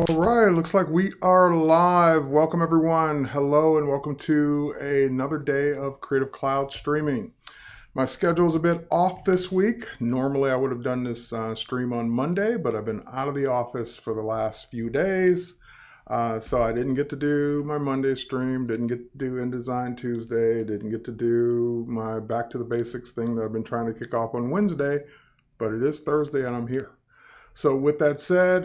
All right, looks like we are live. Welcome everyone. Hello and welcome to another day of Creative Cloud streaming. My schedule is a bit off this week. Normally I would have done this stream on Monday, but I've been out of the office for the last few days. So I didn't get to do my Monday stream, didn't get to do InDesign Tuesday, didn't get to do my Back to the Basics thing that I've been trying to kick off on Wednesday, but it is Thursday and I'm here. So with that said,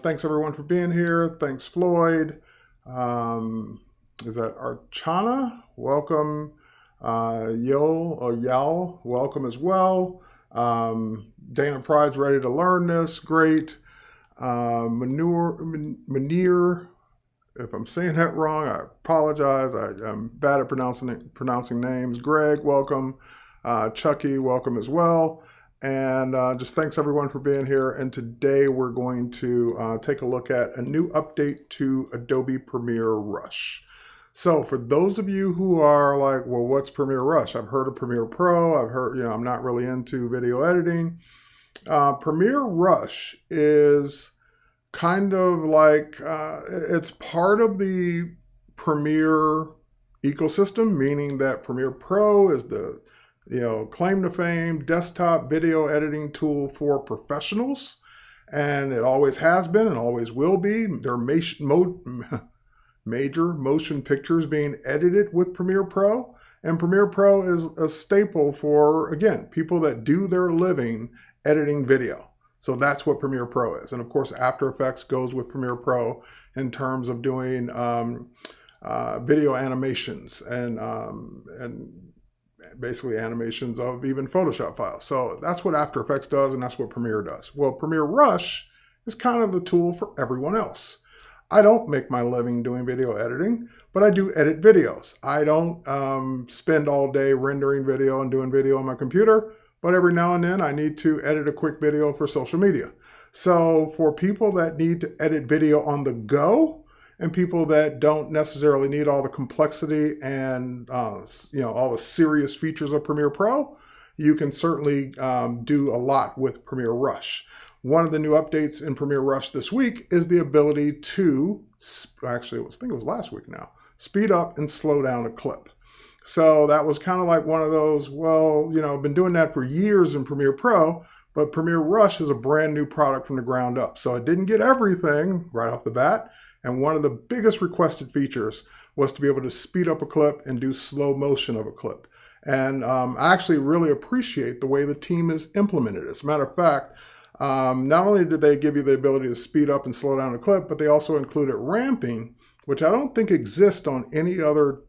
thanks everyone for being here. Thanks Floyd. Is that Archana? Welcome. Yal, welcome as well. Dana Pride's ready to learn this. Great. Manir, if I'm saying that wrong, I apologize. I'm bad at pronouncing names. Greg, welcome. Chucky, welcome as well. And just thanks everyone for being here. And today we're going to take a look at a new update to Adobe Premiere Rush. So for those of you who are like, well, what's Premiere Rush? I've heard of Premiere Pro. I've heard, I'm not really into video editing. Premiere Rush is kind of like, it's part of the Premiere ecosystem, meaning that Premiere Pro is the claim to fame desktop video editing tool for professionals. And it always has been and always will be. There are major motion pictures being edited with Premiere Pro. And Premiere Pro is a staple for, again, people that do their living editing video. So that's what Premiere Pro is. And of course, After Effects goes with Premiere Pro in terms of doing video animations and basically animations of even Photoshop files. So that's what After Effects does, and that's what Premiere does. Well, Premiere Rush is kind of the tool for everyone else. I don't make my living doing video editing, but I do edit videos. I don't spend all day rendering video and doing video on my computer, but every now and then I need to edit a quick video for social media. So for people that need to edit video on the go, and people that don't necessarily need all the complexity and all the serious features of Premiere Pro, you can certainly do a lot with Premiere Rush. One of the new updates in Premiere Rush this week is the ability to, actually I think it was last week now, speed up and slow down a clip. So that was kind of like one of those, well, I've been doing that for years in Premiere Pro, but Premiere Rush is a brand new product from the ground up. So it didn't get everything right off the bat. And one of the biggest requested features was to be able to speed up a clip and do slow motion of a clip. And I actually really appreciate the way the team has implemented it. As a matter of fact, not only did they give you the ability to speed up and slow down a clip, but they also included ramping, which I don't think exists on any other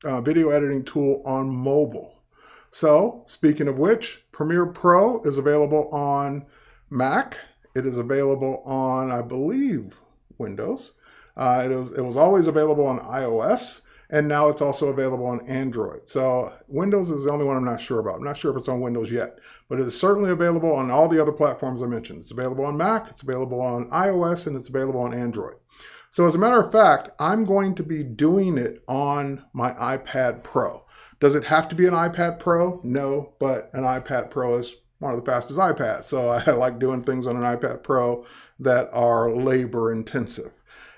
video editing tool on mobile. So speaking of which, Premiere Pro is available on Mac. It is available on, I believe, Windows. It was always available on iOS, and now it's also available on Android. So Windows is the only one I'm not sure about. I'm not sure if it's on Windows yet, but it is certainly available on all the other platforms I mentioned. It's available on Mac, it's available on iOS, and it's available on Android. So as a matter of fact, I'm going to be doing it on my iPad Pro. Does it have to be an iPad Pro? No, but an iPad Pro is one of the fastest iPads. So I like doing things on an iPad Pro that are labor intensive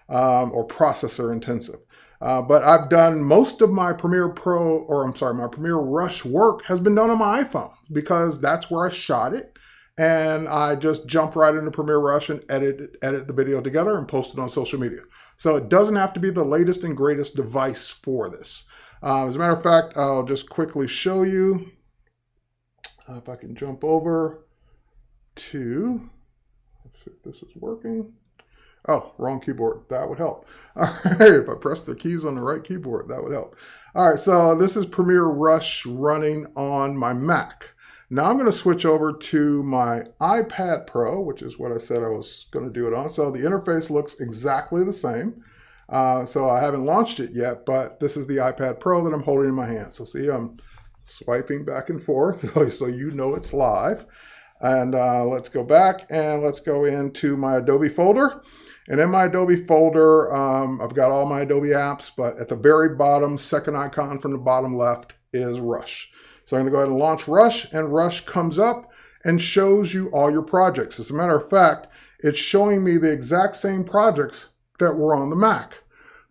or processor intensive. But I've done most of my Premiere my Premiere Rush work has been done on my iPhone because that's where I shot it. And I just jump right into Premiere Rush and edit the video together and post it on social media. So it doesn't have to be the latest and greatest device for this. As a matter of fact, I'll just quickly show you. If I can jump over to, let's see if this is working. Oh, wrong keyboard. That would help. All right, if I press the keys on the right keyboard, that would help. All right, so this is Premiere Rush running on my Mac. Now I'm going to switch over to my iPad Pro, which is what I said I was going to do it on. So the interface looks exactly the same. So I haven't launched it yet, but this is the iPad Pro that I'm holding in my hand. So see, I'm swiping back and forth so you know it's live. And let's go back and let's go into my Adobe folder. And in my Adobe folder, I've got all my Adobe apps, but at the very bottom, second icon from the bottom left is Rush. So I'm going to go ahead and launch Rush, and Rush comes up and shows you all your projects. As a matter of fact, it's showing me the exact same projects that were on the Mac,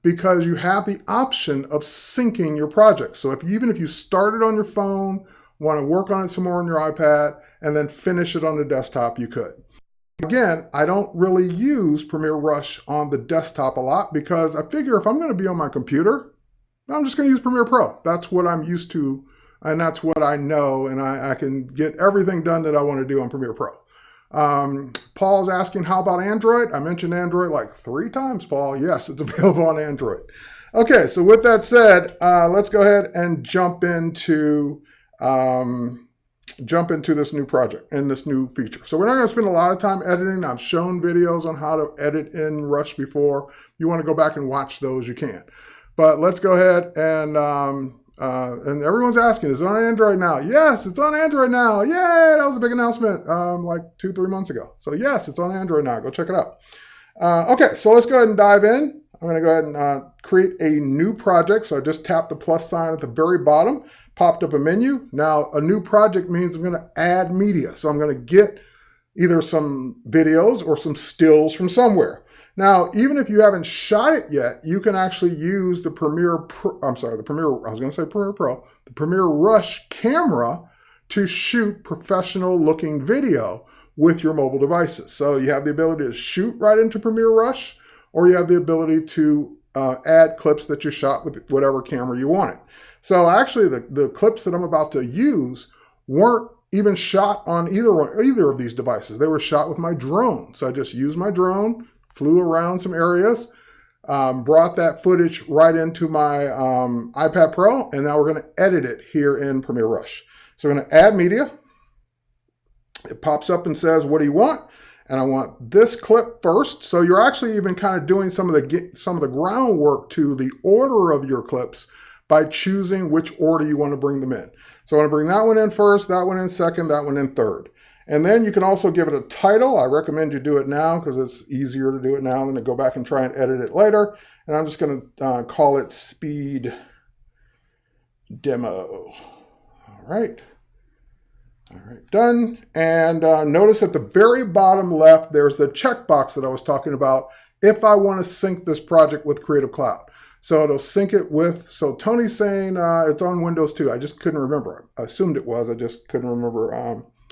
because you have the option of syncing your project. So even if you started on your phone, want to work on it some more on your iPad, and then finish it on the desktop, you could. Again, I don't really use Premiere Rush on the desktop a lot, because I figure if I'm going to be on my computer, I'm just going to use Premiere Pro. That's what I'm used to, and that's what I know, and I can get everything done that I want to do on Premiere Pro. Paul's asking, how about Android? I mentioned Android like 3 times, Paul. Yes, it's available on Android. Okay, so with that said, let's go ahead and jump into this new project and this new feature. So we're not going to spend a lot of time editing. I've shown videos on how to edit in Rush before. If you want to go back and watch those, you can. But let's go ahead and everyone's asking, is it on Android now? Yes, it's on Android now. Yay, that was a big announcement like 2-3 months ago. So yes, it's on Android now. Go check it out. Okay, so let's go ahead and dive in. I'm going to go ahead and create a new project. So I just tapped the plus sign at the very bottom, popped up a menu. Now, a new project means I'm going to add media. So I'm going to get either some videos or some stills from somewhere. Now, even if you haven't shot it yet, you can actually use the Premiere Rush camera to shoot professional looking video with your mobile devices. So you have the ability to shoot right into Premiere Rush, or you have the ability to add clips that you shot with whatever camera you wanted. So actually the clips that I'm about to use weren't even shot on either of these devices. They were shot with my drone. So I just used my drone, flew around some areas, brought that footage right into my iPad Pro, and now we're going to edit it here in Premiere Rush. So we're going to add media. It pops up and says, what do you want? And I want this clip first. So you're actually even kind of doing some of the groundwork to the order of your clips by choosing which order you want to bring them in. So I want to bring that one in first, that one in second, that one in third. And then you can also give it a title. I recommend you do it now because it's easier to do it now than to go back and try and edit it later. And I'm just going to call it Speed Demo. All right. All right, done. And notice at the very bottom left, there's the checkbox that I was talking about if I want to sync this project with Creative Cloud. So it'll sync it with, so Tony's saying it's on Windows too. I just couldn't remember. I assumed it was, I just couldn't remember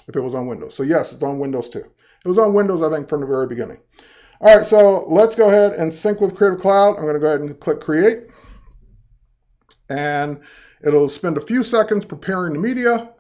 if it was on Windows. So yes, it's on Windows too. It was on Windows, I think, from the very beginning. All right, so let's go ahead and sync with Creative Cloud. I'm going to go ahead and click Create. And it'll spend a few seconds preparing the media.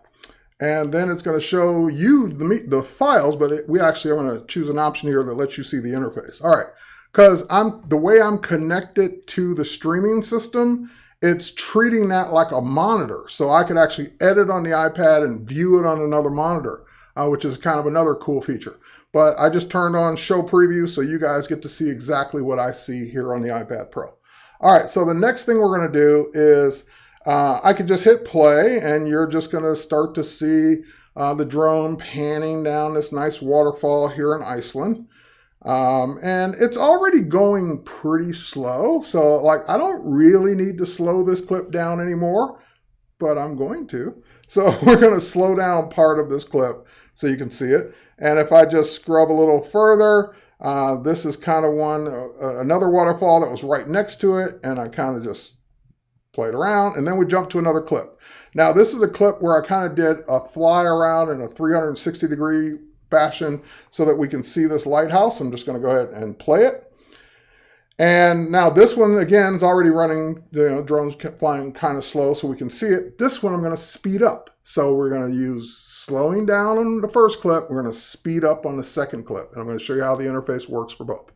And then it's going to show you the files, but I'm going to choose an option here that lets you see the interface. All right, because the way I'm connected to the streaming system, it's treating that like a monitor. So I could actually edit on the iPad and view it on another monitor, which is kind of another cool feature. But I just turned on show preview so you guys get to see exactly what I see here on the iPad Pro. All right, so the next thing we're going to do is I could just hit play and you're just going to start to see the drone panning down this nice waterfall here in Iceland. And it's already going pretty slow. So like, I don't really need to slow this clip down anymore, but I'm going to. So we're going to slow down part of this clip so you can see it. And if I just scrub a little further, this is kind of another waterfall that was right next to it. And I kind of just played around, and then we jump to another clip. Now, this is a clip where I kind of did a fly around in a 360-degree fashion so that we can see this lighthouse. I'm just going to go ahead and play it. And now this one, again, is already running, drones flying kind of slow so we can see it. This one I'm going to speed up. So we're going to use slowing down on the first clip. We're going to speed up on the second clip. And I'm going to show you how the interface works for both.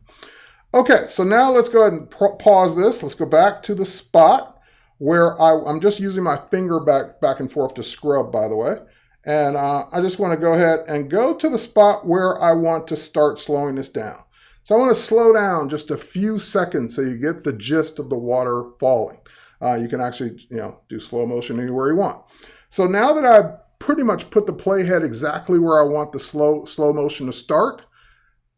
Okay, so now let's go ahead and pause this. Let's go back to the spot where I'm just using my finger back and forth to scrub, by the way. And I just want to go ahead and go to the spot where I want to start slowing this down. So I want to slow down just a few seconds so you get the gist of the water falling. You can actually do slow motion anywhere you want. So now that I've pretty much put the playhead exactly where I want the slow motion to start,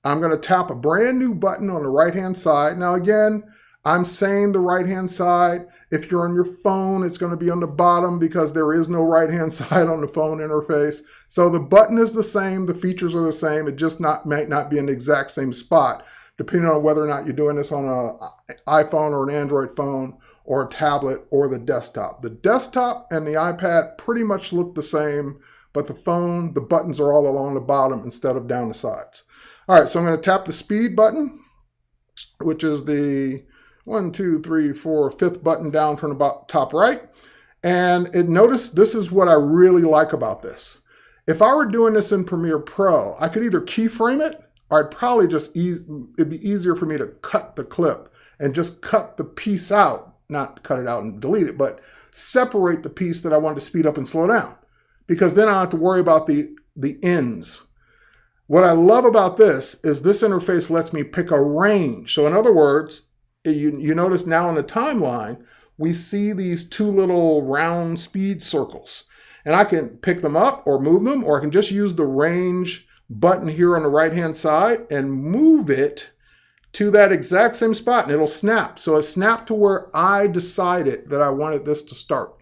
I'm going to tap a brand new button on the right-hand side. Now again, I'm saying the right-hand side. If you're on your phone, it's going to be on the bottom because there is no right-hand side on the phone interface. So the button is the same. The features are the same. It just might not be in the exact same spot, depending on whether or not you're doing this on an iPhone or an Android phone or a tablet or the desktop. The desktop and the iPad pretty much look the same, but the phone, the buttons are all along the bottom instead of down the sides. All right, so I'm going to tap the speed button, which is the 5th button down from the top right. And notice this is what I really like about this. If I were doing this in Premiere Pro, I could either keyframe it, or I'd probably it'd be easier for me to cut the clip and just cut the piece out, not cut it out and delete it, but separate the piece that I want to speed up and slow down, because then I don't have to worry about the ends. What I love about this is this interface lets me pick a range. So in other words, you notice now on the timeline, we see these two little round speed circles. And I can pick them up or move them, or I can just use the range button here on the right-hand side and move it to that exact same spot, and it'll snap. So it snapped to where I decided that I wanted this to start.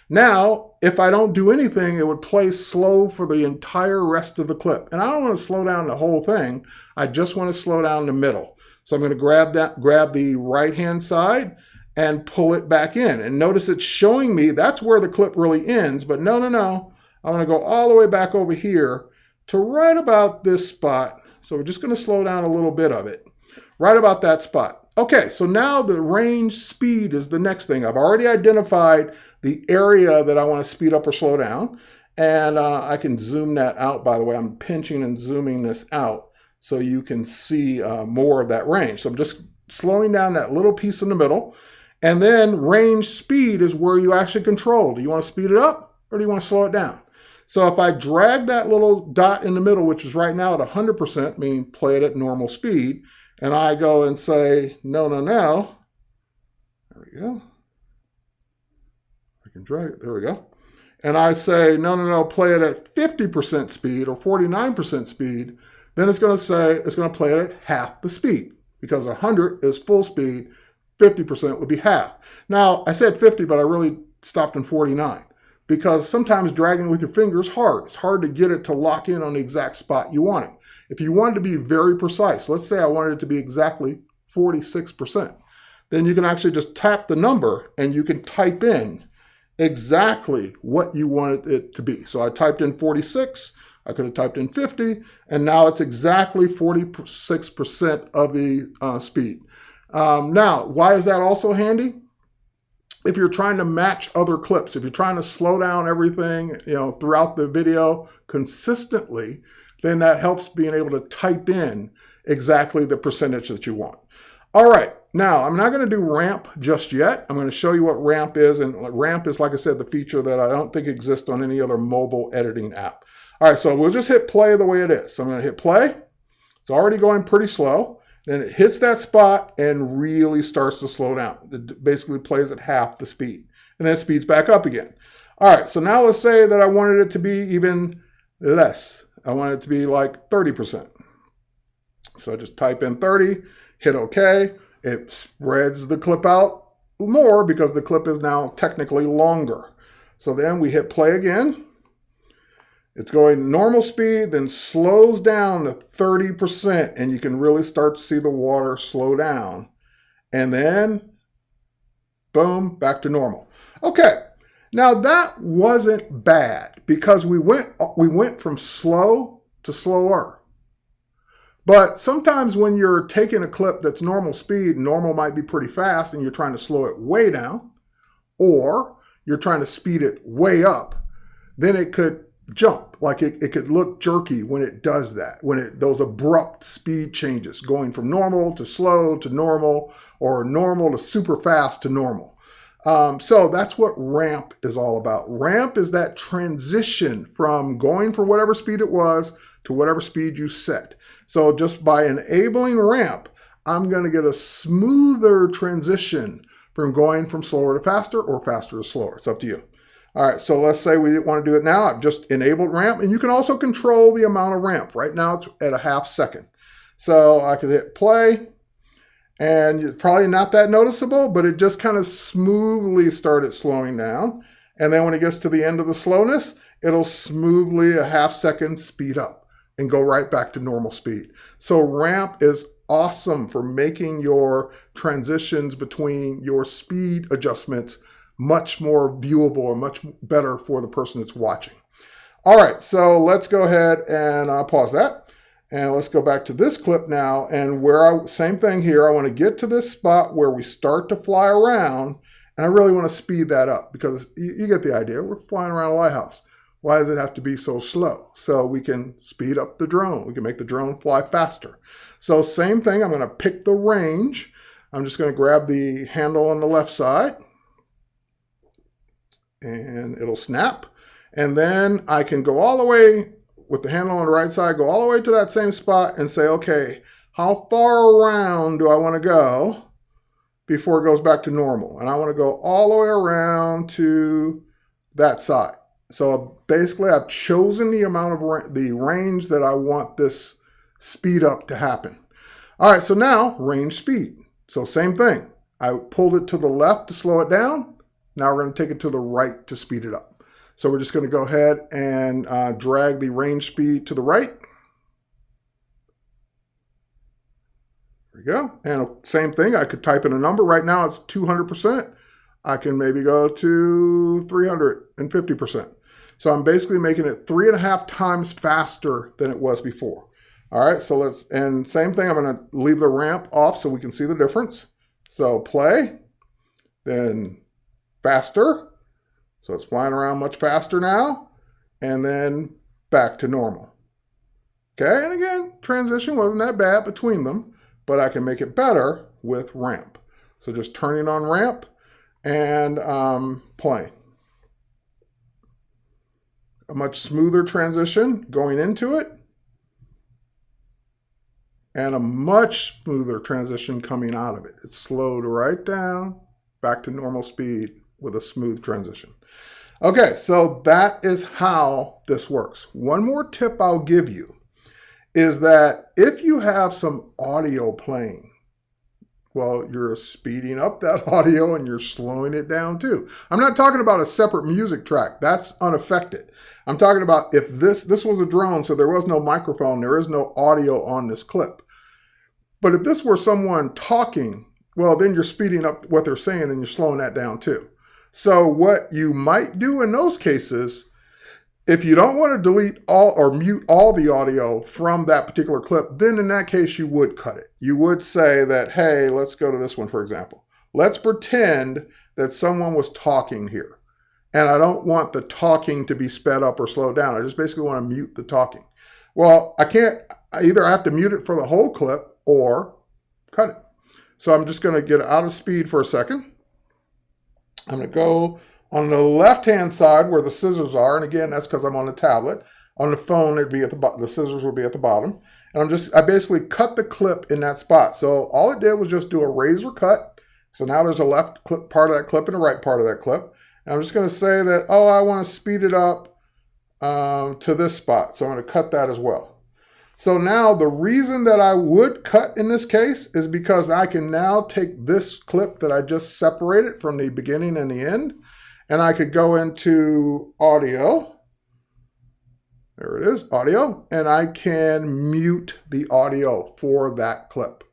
Now, if I don't do anything, it would play slow for the entire rest of the clip. And I don't want to slow down the whole thing. I just want to slow down the middle. So I'm going to grab the right-hand side and pull it back in. And notice it's showing me that's where the clip really ends, but no. I want to go all the way back over here to right about this spot. So we're just going to slow down a little bit of it, right about that spot. Okay, so now the range speed is the next thing. I've already identified the area that I want to speed up or slow down. And I can zoom that out, by the way. I'm pinching and zooming this out so you can see more of that range. So I'm just slowing down that little piece in the middle. And then range speed is where you actually control. Do you want to speed it up or do you want to slow it down? So if I drag that little dot in the middle, which is right now at 100%, meaning play it at normal speed, and I go and say, no. There we go. I can drag it. There we go. And I say, no, play it at 50% speed or 49% speed. Then it's going to play it at half the speed, because 100 is full speed, 50% would be half. Now, I said 50, but I really stopped in 49, because sometimes dragging with your finger is hard. It's hard to get it to lock in on the exact spot you want it. If you wanted to be very precise, let's say I wanted it to be exactly 46%, then you can actually just tap the number and you can type in exactly what you wanted it to be. So I typed in 46, I could have typed in 50, and now it's exactly 46% of the speed. Now, why is that also handy? If you're trying to match other clips, if you're trying to slow down everything, throughout the video consistently, then that helps being able to type in exactly the percentage that you want. All right, now I'm not going to do ramp just yet. I'm going to show you what ramp is, and ramp is, like I said, the feature that I don't think exists on any other mobile editing app. All right, so we'll just hit play the way it is. So I'm going to hit play. It's already going pretty slow. Then it hits that spot and really starts to slow down. It basically plays at half the speed, and then speeds back up again. All right, so now let's say that I wanted it to be even less. I want it to be like 30%. So I just type in 30, hit OK. It spreads the clip out more because the clip is now technically longer. So then we hit play again. It's going normal speed, then slows down to 30%, and you can really start to see the water slow down. And then, boom, back to normal. Okay, now that wasn't bad because we went from slow to slower. But sometimes when you're taking a clip that's normal speed, normal might be pretty fast, and you're trying to slow it way down, or you're trying to speed it way up, then it could jump, like it could look jerky when it does that, when those abrupt speed changes, going from normal to slow to normal, or normal to super fast to normal. So that's what ramp is all about. Ramp is that transition from going from whatever speed it was to whatever speed you set. So just by enabling ramp, I'm going to get a smoother transition from going from slower to faster or faster to slower. It's up to you. All right, so let's say we didn't want to do it now. I've just enabled ramp, and you can also control the amount of ramp. Right now it's at a half second. So I could hit play, And it's probably not that noticeable, but it just kind of smoothly started slowing down. And then when it gets to the end of the slowness, it'll smoothly a half second speed up and go right back to normal speed. So ramp is awesome for making your transitions between your speed adjustments much more viewable and much better for the person that's watching. All right, so let's go ahead and pause that. And let's go back to this clip now. And same thing here, I want to get to this spot where we start to fly around. And I really want to speed that up because you get the idea. We're flying around a lighthouse. Why does it have to be so slow? So we can speed up the drone. We can make the drone fly faster. So same thing, I'm going to pick the range. I'm just going to grab the handle on the left side. And it'll snap. And then I can go all the way with the handle on the right side, go all the way to that same spot and say, okay, how far around do I want to go before it goes back to normal? And I want to go all the way around to that side. So basically I've chosen the amount of the range that I want this speed up to happen. All right, so now range speed. So same thing. I pulled it to the left to slow it down. Now we're going to take it to the right to speed it up. So we're just going to go ahead and drag the range speed to the right. There we go. And same thing, I could type in a number. Right now it's 200%. I can maybe go to 350%. So I'm basically making it 3.5 times faster than it was before. All right, so and same thing, I'm going to leave the ramp off so we can see the difference. So play, then faster. So it's flying around much faster now, and then back to normal. Okay, and again, transition wasn't that bad between them, but I can make it better with ramp. So just turning on ramp and playing. A much smoother transition going into it, and a much smoother transition coming out of it. It's slowed right down, back to normal speed with a smooth transition. Okay, so that is how this works. One more tip I'll give you is that if you have some audio playing, well, you're speeding up that audio and you're slowing it down too. I'm not talking about a separate music track. That's unaffected. I'm talking about if this was a drone, so there was no microphone, there is no audio on this clip. But if this were someone talking, well, then you're speeding up what they're saying and you're slowing that down too. So what you might do in those cases, if you don't want to delete all or mute all the audio from that particular clip, then in that case, you would cut it. You would say that, hey, let's go to this one, for example. Let's pretend that someone was talking here. And I don't want the talking to be sped up or slowed down. I just basically want to mute the talking. Well, I either have to mute it for the whole clip or cut it. So I'm just going to get out of speed for a second. I'm going to go on the left-hand side where the scissors are. And again, that's because I'm on the tablet. On the phone, it'd be at the bottom. The scissors would be at the bottom. And I basically cut the clip in that spot. So all it did was just do a razor cut. So now there's a left clip, part of that clip and a right part of that clip. And I'm just going to say that, oh, I want to speed it up to this spot. So I'm going to cut that as well. So now the reason that I would cut in this case is because I can now take this clip that I just separated from the beginning and the end, and I could go into audio. There it is, audio, and I can mute the audio for that clip.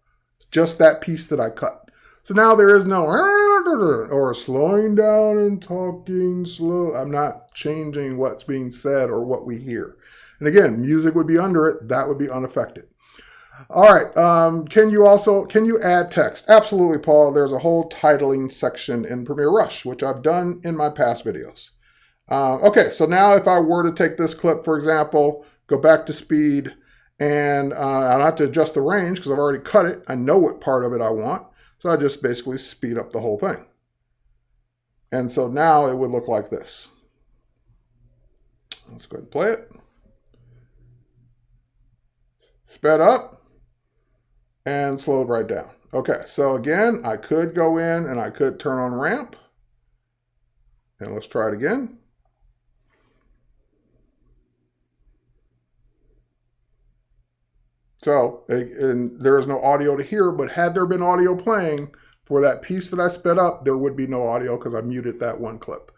Just that piece that I cut. So now there is no or slowing down and talking slow. I'm not changing what's being said or what we hear. And again, music would be under it. That would be unaffected. All right. Can you add text? Absolutely, Paul. There's a whole titling section in Premiere Rush, which I've done in my past videos. Okay, so now if I were to take this clip, for example, go back to speed, and I don't have to adjust the range because I've already cut it. I know what part of it I want. So I just basically speed up the whole thing. And so now it would look like this. Let's go ahead and play it. Sped up and slowed right down. Okay, so again, I could go in and I could turn on ramp. And let's try it again. So, and there is no audio to hear, but had there been audio playing for that piece that I sped up, there would be no audio because I muted that one clip.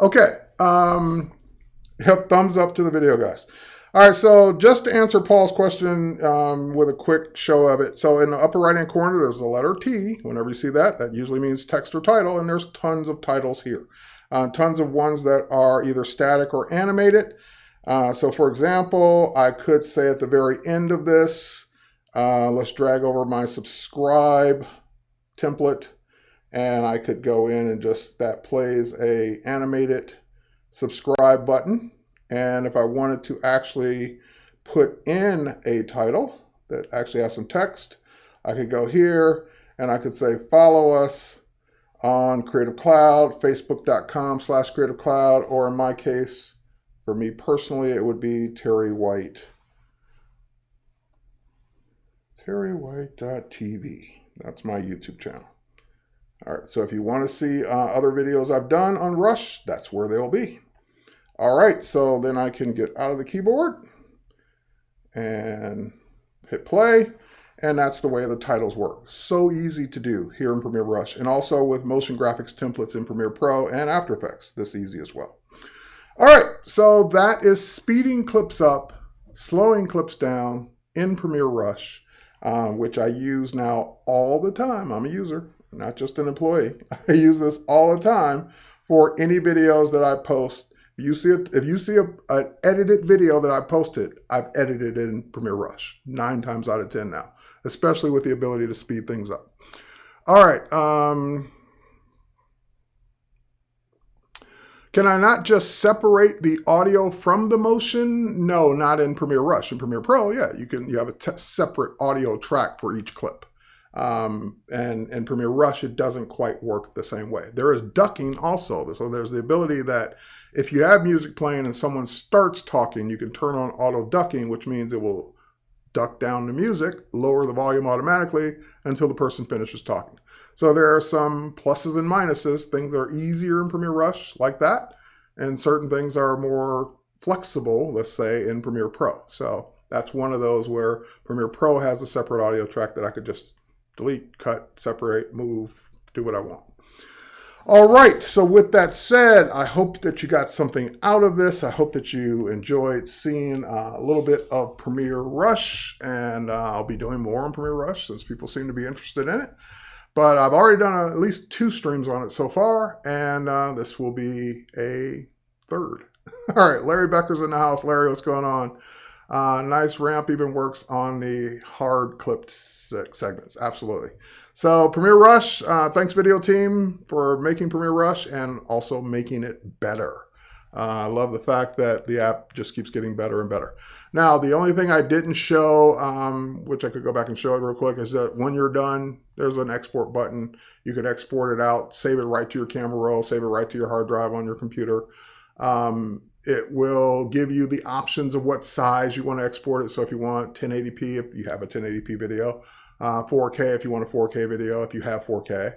Okay. Yep, thumbs up to the video, guys. All right, so just to answer Paul's question with a quick show of it. So in the upper right-hand corner, there's the letter T. Whenever you see that, that usually means text or title, and there's tons of titles here. Tons of ones that are either static or animated. So for example, I could say at the very end of this, let's drag over my subscribe template, and I could go in and just, that plays a animated subscribe button. And if I wanted to actually put in a title that actually has some text, I could go here and I could say, follow us on Creative Cloud, facebook.com/Creative Cloud, or in my case, for me personally, it would be Terry White. TerryWhite.tv. That's my YouTube channel. All right, so if you want to see other videos I've done on Rush, that's where they'll be. All right, so then I can get out of the keyboard and hit play, and that's the way the titles work. So easy to do here in Premiere Rush, and also with motion graphics templates in Premiere Pro and After Effects, this easy as well. All right, so that is speeding clips up, slowing clips down in Premiere Rush, which I use now all the time. I'm a user, not just an employee. I use this all the time for any videos that I post. If you see an edited video that I posted, I've edited it in Premiere Rush 9 times out of 10 now, especially with the ability to speed things up. All right. Can I not just separate the audio from the motion? No, not in Premiere Rush. In Premiere Pro, yeah, you have a separate audio track for each clip. And in Premiere Rush, it doesn't quite work the same way. There is ducking also. So there's the ability that if you have music playing and someone starts talking, you can turn on auto ducking, which means it will duck down the music, lower the volume automatically until the person finishes talking. So there are some pluses and minuses. Things that are easier in Premiere Rush like that, and certain things are more flexible, let's say, in Premiere Pro. So that's one of those where Premiere Pro has a separate audio track that I could just delete, cut, separate, move, do what I want. All right, so with that said, I hope that you got something out of this. I hope that you enjoyed seeing a little bit of Premiere Rush, and I'll be doing more on Premiere Rush since people seem to be interested in it. But I've already done at least 2 streams on it so far, and this will be a 3rd. All right, Larry Becker's in the house. Larry, what's going on? Nice ramp even works on the hard clipped segments. Absolutely. So Premiere Rush, thanks video team for making Premiere Rush and also making it better. I love the fact that the app just keeps getting better and better. Now, the only thing I didn't show, which I could go back and show it real quick, is that when you're done, there's an export button. You can export it out, save it right to your camera roll, save it right to your hard drive on your computer. It will give you the options of what size you want to export it. So if you want 1080p, if you have a 1080p video, 4K if you want a 4K video, if you have 4K,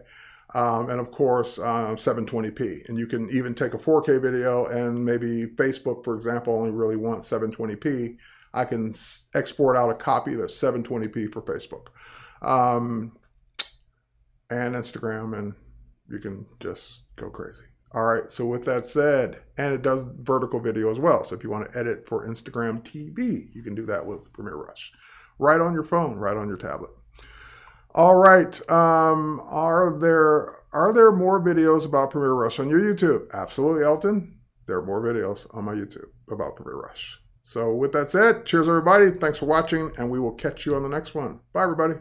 and of course 720p. And you can even take a 4K video, and maybe Facebook, for example, only really wants 720p. I can export out a copy that's 720p for Facebook and Instagram, and you can just go crazy. All right, so with that said, and it does vertical video as well. So if you want to edit for Instagram TV, you can do that with Premiere Rush. Right on your phone, right on your tablet. All right, are there more videos about Premiere Rush on your YouTube? Absolutely, Elton. There are more videos on my YouTube about Premiere Rush. So with that said, cheers everybody. Thanks for watching, and we will catch you on the next one. Bye, everybody.